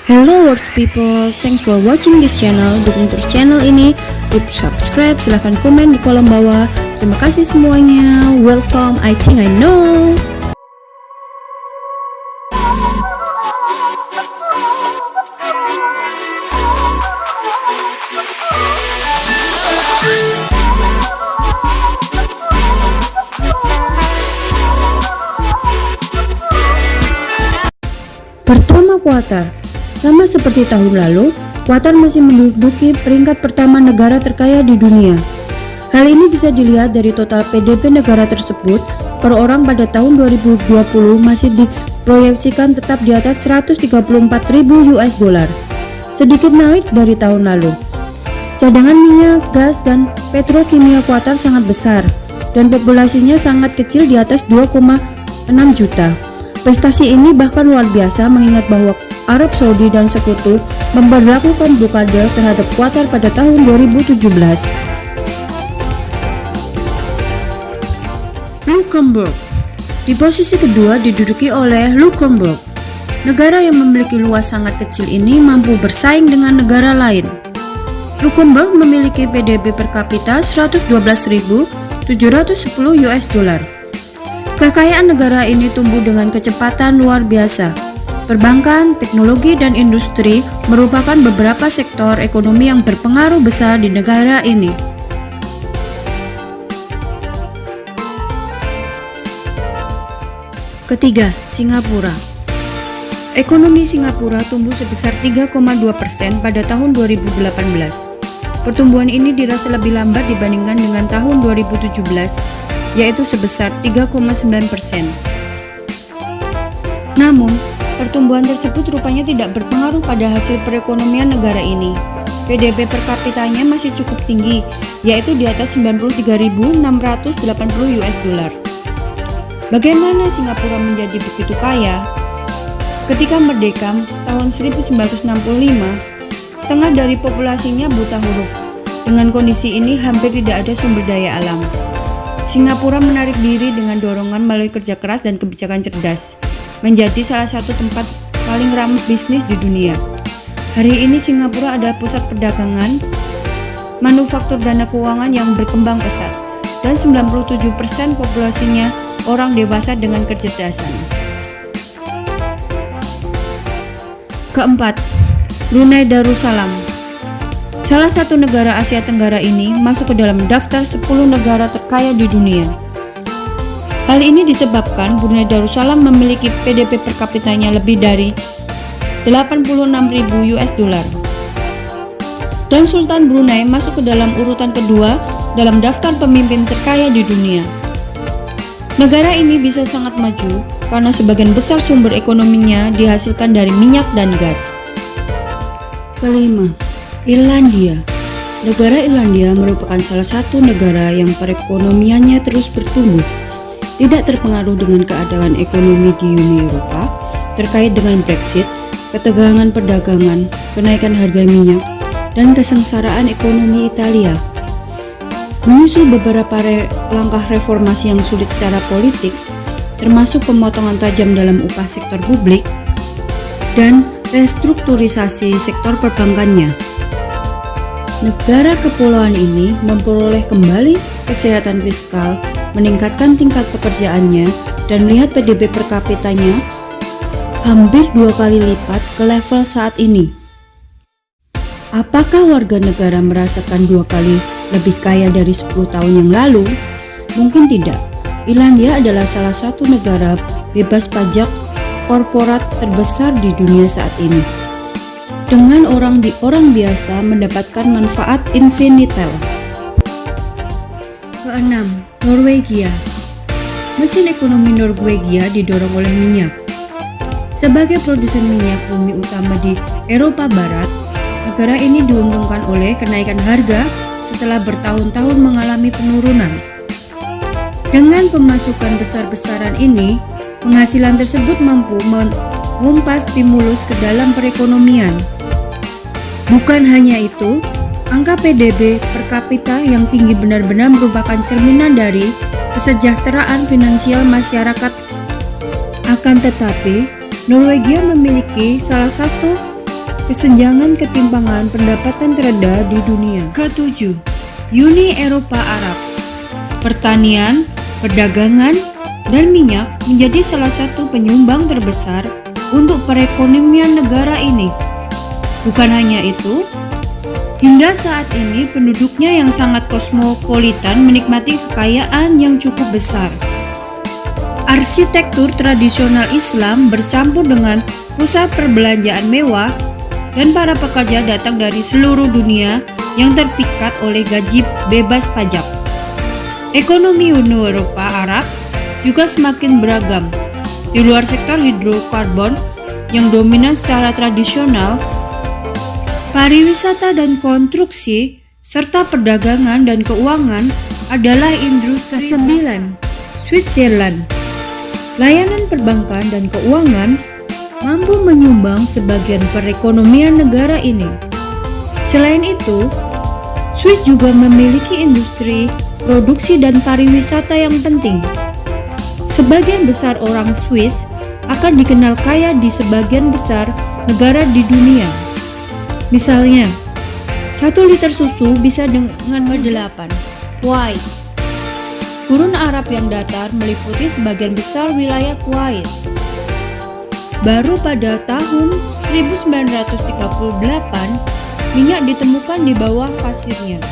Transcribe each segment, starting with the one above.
Hello words people, thanks for watching this channel. Dukung terus channel ini, klik subscribe, silahkan komen di kolom bawah. Terima kasih semuanya. Welcome, I think I know. Pertama, Qatar. Sama seperti tahun lalu, Qatar masih menduduki peringkat pertama negara terkaya di dunia. Hal ini bisa dilihat dari total PDB negara tersebut per orang pada tahun 2020 masih diproyeksikan tetap di atas 134.000 US dollar, sedikit naik dari tahun lalu. Cadangan minyak, gas, dan petrokimia Qatar sangat besar dan populasinya sangat kecil di atas 2,6 juta. Prestasi ini bahkan luar biasa mengingat bahwa Arab Saudi dan Sekutu memberlakukan blokade terhadap Qatar pada tahun 2017. Luxembourg. Di posisi kedua diduduki oleh Luxembourg. Negara yang memiliki luas sangat kecil ini mampu bersaing dengan negara lain. Luxembourg memiliki PDB per kapita 112.710 US dollar. Kekayaan negara ini tumbuh dengan kecepatan luar biasa. Perbankan, teknologi, dan industri merupakan beberapa sektor ekonomi yang berpengaruh besar di negara ini. Ketiga, Singapura. Ekonomi Singapura tumbuh sebesar 3,2% pada tahun 2018. Pertumbuhan ini dirasa lebih lambat dibandingkan dengan tahun 2017, yaitu sebesar 3,9%. Namun, pertumbuhan tersebut rupanya tidak berpengaruh pada hasil perekonomian negara ini. PDB per kapitanya masih cukup tinggi, yaitu di atas 93.680 US dollar. Bagaimana Singapura menjadi begitu kaya? Ketika merdeka tahun 1965, setengah dari populasinya buta huruf. Dengan kondisi ini hampir tidak ada sumber daya alam. Singapura menarik diri dengan dorongan melalui kerja keras dan kebijakan cerdas, menjadi salah satu tempat paling ramah bisnis di dunia. Hari ini Singapura adalah pusat perdagangan, manufaktur dan keuangan yang berkembang pesat, dan 97% populasinya orang dewasa dengan kecerdasan. Keempat, Brunei Darussalam. Salah satu negara Asia Tenggara ini masuk ke dalam daftar 10 negara terkaya di dunia. Hal ini disebabkan Brunei Darussalam memiliki PDB per kapitanya lebih dari 86.000 US dollar. Dan Sultan Brunei masuk ke dalam urutan kedua dalam daftar pemimpin terkaya di dunia. Negara ini bisa sangat maju karena sebagian besar sumber ekonominya dihasilkan dari minyak dan gas. Kelima, Irlandia. Negara Irlandia merupakan salah satu negara yang perekonomiannya terus bertumbuh, tidak terpengaruh dengan keadaan ekonomi di Uni Eropa terkait dengan Brexit, ketegangan perdagangan, kenaikan harga minyak, dan kesengsaraan ekonomi Italia. Menyusul beberapa langkah reformasi yang sulit secara politik, termasuk pemotongan tajam dalam upah sektor publik dan restrukturisasi sektor perbankannya. Negara kepulauan ini memperoleh kembali kesehatan fiskal, meningkatkan tingkat pekerjaannya, dan melihat PDB per kapitanya hampir 2 kali lipat ke level saat ini. Apakah warga negara merasakan 2 kali lebih kaya dari 10 tahun yang lalu? Mungkin tidak. Irlandia adalah salah satu negara bebas pajak korporat terbesar di dunia saat ini, dengan orang biasa mendapatkan manfaat infinitel. Keenam, Norwegia. Mesin ekonomi Norwegia didorong oleh minyak. Sebagai produsen minyak bumi utama di Eropa Barat, negara ini diuntungkan oleh kenaikan harga setelah bertahun-tahun mengalami penurunan. Dengan pemasukan besar-besaran ini, penghasilan tersebut mampu memompa stimulus ke dalam perekonomian. Bukan hanya itu, angka PDB per kapita yang tinggi benar-benar merupakan cerminan dari kesejahteraan finansial masyarakat. Akan tetapi, Norwegia memiliki salah satu kesenjangan ketimpangan pendapatan terendah di dunia. Ketujuh, Uni Eropa Arab. Pertanian, perdagangan, dan minyak menjadi salah satu penyumbang terbesar untuk perekonomian negara ini. Bukan hanya itu, hingga saat ini penduduknya yang sangat kosmopolitan menikmati kekayaan yang cukup besar. Arsitektur tradisional Islam bercampur dengan pusat perbelanjaan mewah, dan para pekerja datang dari seluruh dunia yang terpikat oleh gaji bebas pajak. Ekonomi Uni Eropa Arab juga semakin beragam. Di luar sektor hidrokarbon yang dominan secara tradisional, pariwisata dan konstruksi, serta perdagangan dan keuangan adalah industri. Ke-9, Switzerland. Layanan perbankan dan keuangan mampu menyumbang sebagian perekonomian negara ini. Selain itu, Swiss juga memiliki industri, produksi dan pariwisata yang penting. Sebagian besar orang Swiss akan dikenal kaya di sebagian besar negara di dunia. Misalnya, 1 liter susu bisa dengan ke-8. Kuwait. Gurun Arab yang datar meliputi sebagian besar wilayah Kuwait. Baru pada tahun 1938, minyak ditemukan di bawah pasirnya.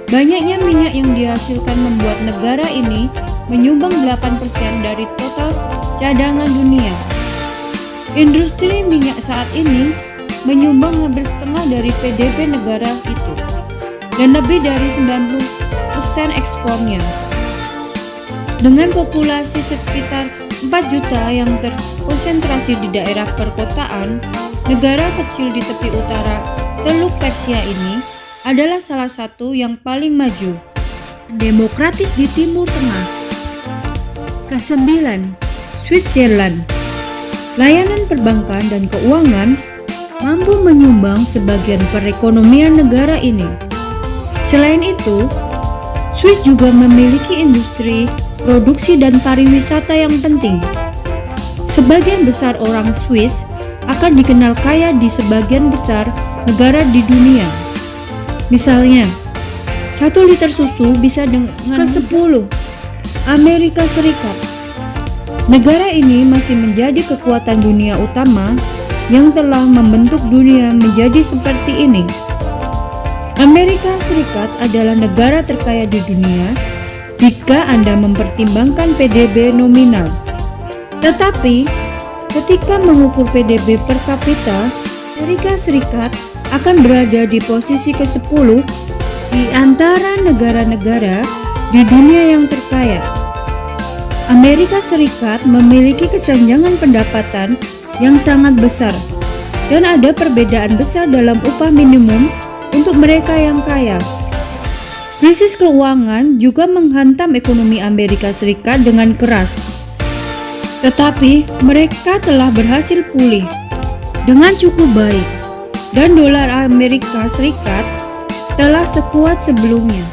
Banyaknya minyak yang dihasilkan membuat negara ini menyumbang 8% dari total cadangan dunia. Industri minyak saat ini menyumbang hampir setengah dari PDB negara itu dan lebih dari 90% ekspornya. Dengan populasi sekitar 4 juta yang terkonsentrasi di daerah perkotaan, negara kecil di tepi utara Teluk Persia ini adalah salah satu yang paling maju, demokratis di Timur Tengah. Ke-9, Switzerland. Layanan perbankan dan keuangan mampu menyumbang sebagian perekonomian negara ini. Selain itu, Swiss juga memiliki industri, produksi dan pariwisata yang penting. Sebagian besar orang Swiss akan dikenal kaya di sebagian besar negara di dunia. Misalnya, 1 liter susu bisa dengan ke-10. Amerika Serikat. Negara ini masih menjadi kekuatan dunia utama yang telah membentuk dunia menjadi seperti ini. Amerika Serikat adalah negara terkaya di dunia jika Anda mempertimbangkan PDB nominal. Tetapi, ketika mengukur PDB per kapita, Amerika Serikat akan berada di posisi ke-10 di antara negara-negara di dunia yang terkaya. Amerika Serikat memiliki kesenjangan pendapatan yang sangat besar, dan ada perbedaan besar dalam upah minimum untuk mereka yang kaya. Krisis keuangan juga menghantam ekonomi Amerika Serikat dengan keras. Tetapi mereka telah berhasil pulih dengan cukup baik, dan dolar Amerika Serikat telah sekuat sebelumnya.